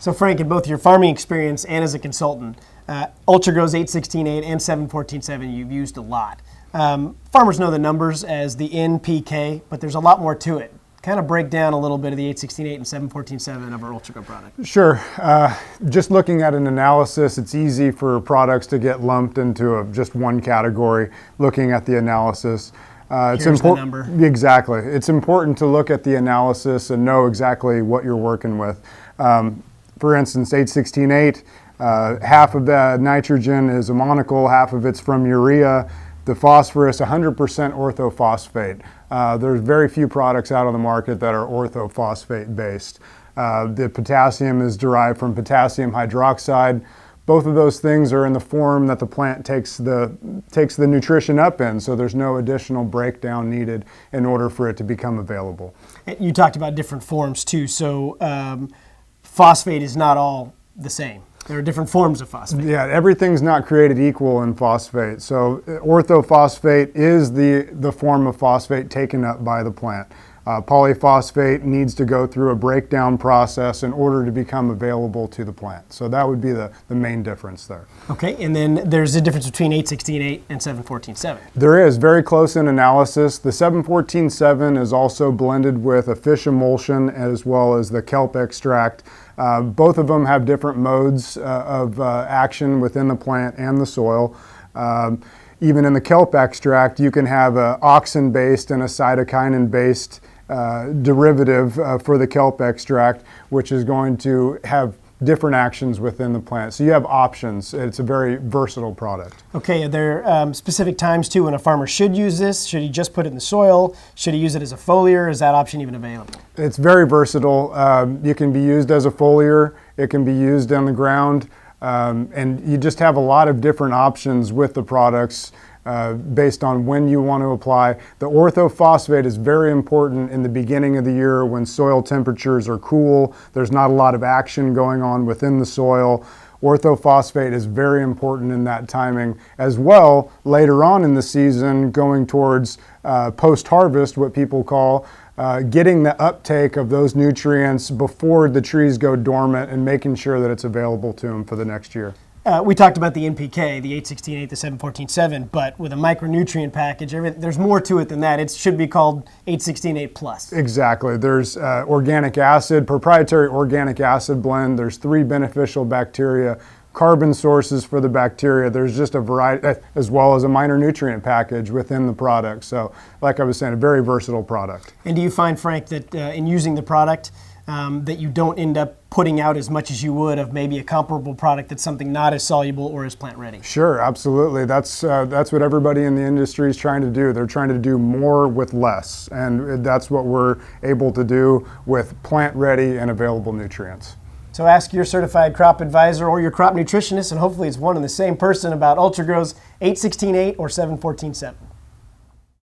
So Frank, in both your farming experience and as a consultant, UltraGrow's 816-8 and 714-7 you've used a lot. Farmers know the numbers as the NPK, but there's a lot more to it. Kind of break down a little bit of the 816-8 and 714-7 of our UltraGrow product. Sure. Just looking at an analysis, it's easy for products to get lumped into just one category. Looking at the analysis, it's important. The number. Exactly. It's important to look at the analysis and know exactly what you're working with. For instance, 816-8, half of the nitrogen is ammoniacal, half of it's from urea. The phosphorus, 100% orthophosphate. There's very few products out on the market that are orthophosphate based. The potassium is derived from potassium hydroxide. Both of those things are in the form that the plant takes the nutrition up in, so there's no additional breakdown needed in order for it to become available. You talked about different forms too, so phosphate is not all the same. There are different forms of phosphate. Yeah, everything's not created equal in phosphate. So orthophosphate is the form of phosphate taken up by the plant. Polyphosphate needs to go through a breakdown process in order to become available to the plant. So that would be the main difference there. Okay, and then there's a difference between 816-8 and 714-7. There is, very close in analysis. The 714-7 is also blended with a fish emulsion as well as the kelp extract. Both of them have different modes of action within the plant and the soil. Even in the kelp extract, you can have an auxin-based and a cytokinin-based derivative for the kelp extract, which is going to have different actions within the plant. So you have options. It's a very versatile product. Okay, are there specific times too when a farmer should use this? Should he just put it in the soil? Should he use it as a foliar? Is that option even available? It's very versatile. You can be used as a foliar. It can be used on the ground. And you just have a lot of different options with the products based on when you want to apply. The orthophosphate is very important in the beginning of the year when soil temperatures are cool. There's not a lot of action going on within the soil. Orthophosphate is very important in that timing as well. Later on in the season, going towards post-harvest, what people call getting the uptake of those nutrients before the trees go dormant and making sure that it's available to them for the next year. We talked about the NPK, the 816-8, the 714-7, but with a micronutrient package, there's more to it than that. It should be called 816-8 plus. Exactly. There's organic acid, proprietary organic acid blend. There's 3 beneficial bacteria, carbon sources for the bacteria. There's just a variety, as well as a minor nutrient package within the product. So, like I was saying, a very versatile product. And do you find, Frank, that in using the product, that you don't end up putting out as much as you would of maybe a comparable product that's something not as soluble or as plant ready? Sure, absolutely. That's what everybody in the industry is trying to do. They're trying to do more with less, and that's what we're able to do with plant ready and available nutrients. So ask your certified crop advisor or your crop nutritionist, and hopefully it's one and the same person, about UltraGrow's 816-8 or 714-7.